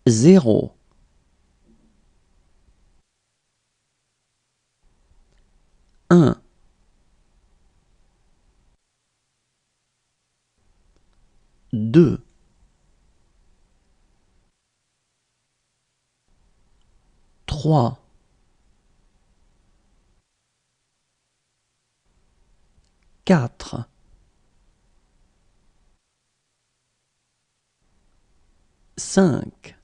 0, 1, 2, 3, 4, 5,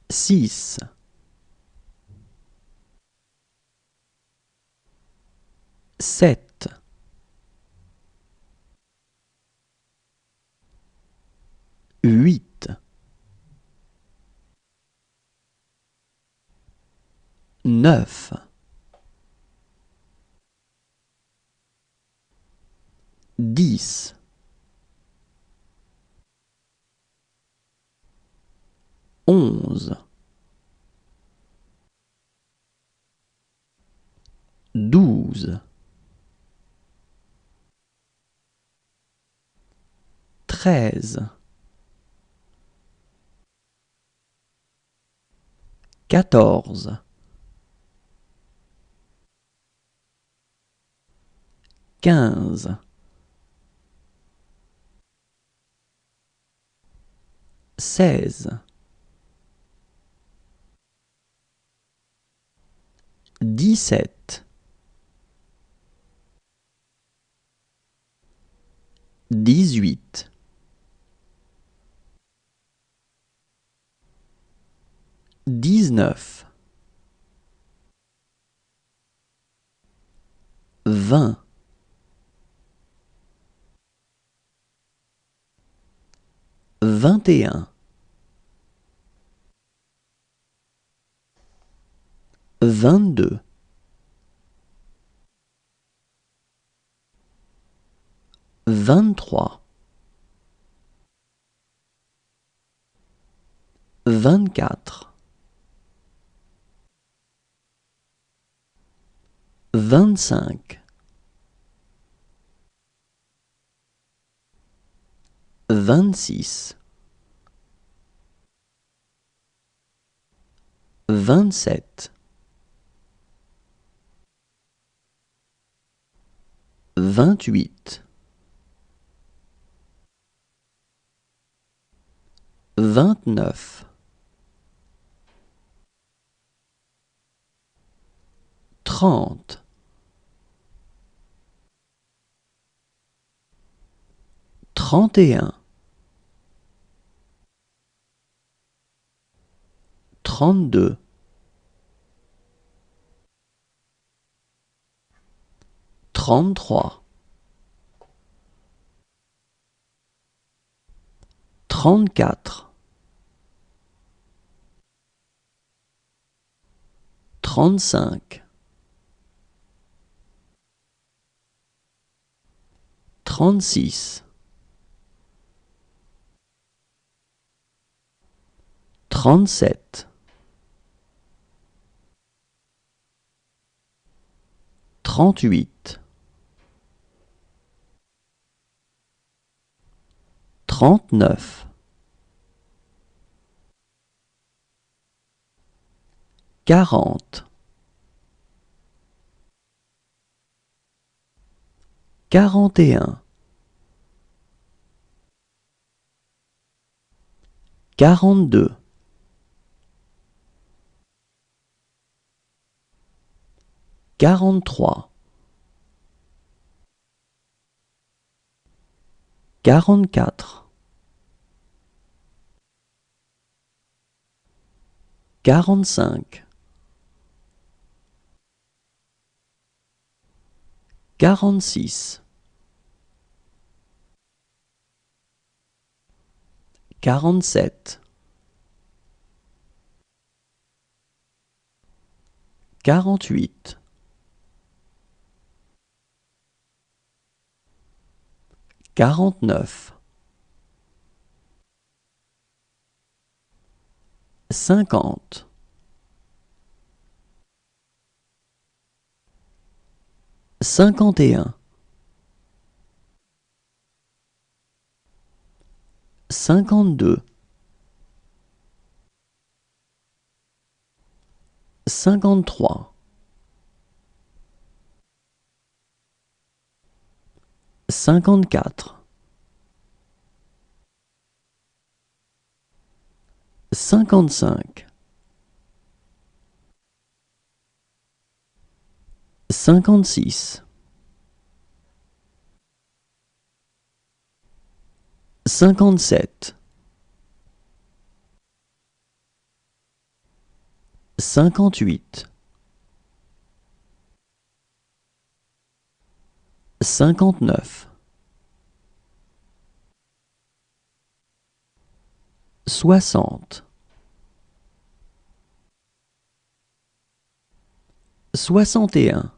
6, 7, 8, 9, 10, 11, 12, 13, 14, 15, 16, 17, 18, 19, 20, 21, 22, 23, 24, 25, 26, 27, 28, 29, 30, 31, 32, 33, 34, 35, 36, 37, 38, 39, 40, 41, 42, 43, 44, 45, 46, 47, 48, 49, 50, 51, 52, 53, 54, 55, 56, 57, 58, 59, 60, 61,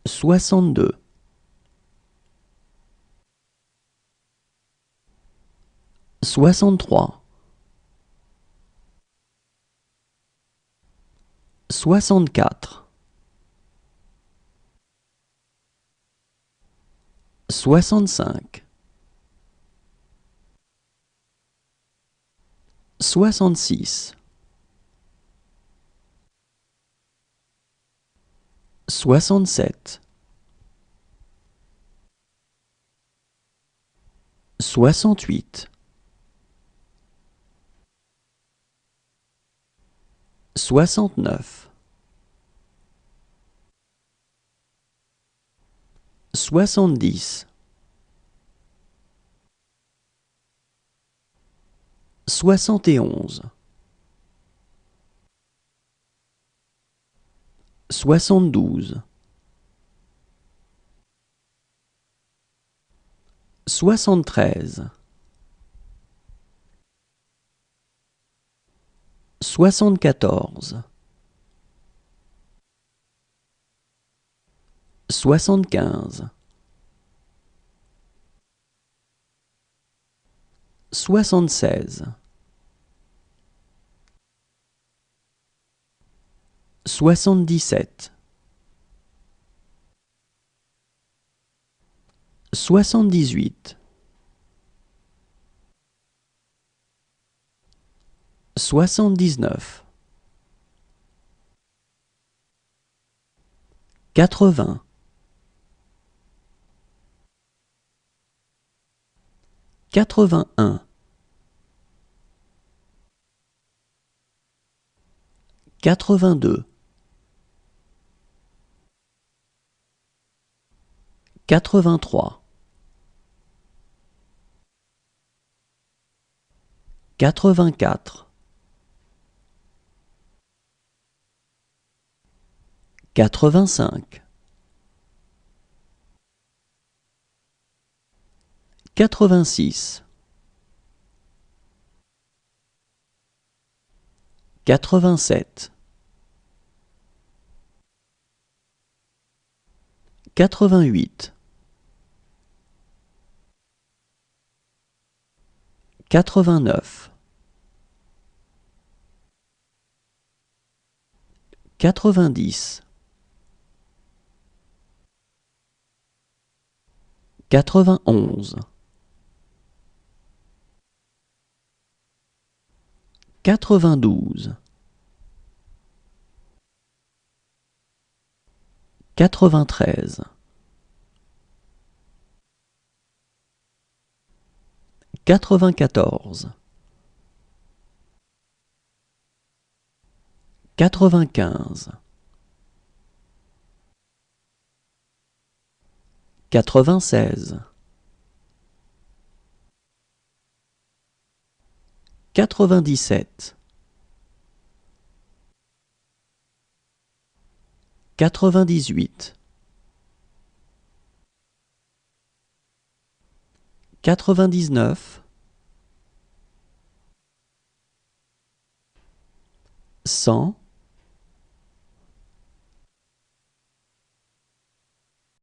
62, 63, 64, 65, 66, 67, 68, 69, 70, 71, 72, 73, 74, 75, 76, 77, 78, 79, 80, 81, 82, 83, 84, 85, 86, 87, 88, 89, 90, 91, 92, 93, 94, 95, 96, 97, 98, 99, 100,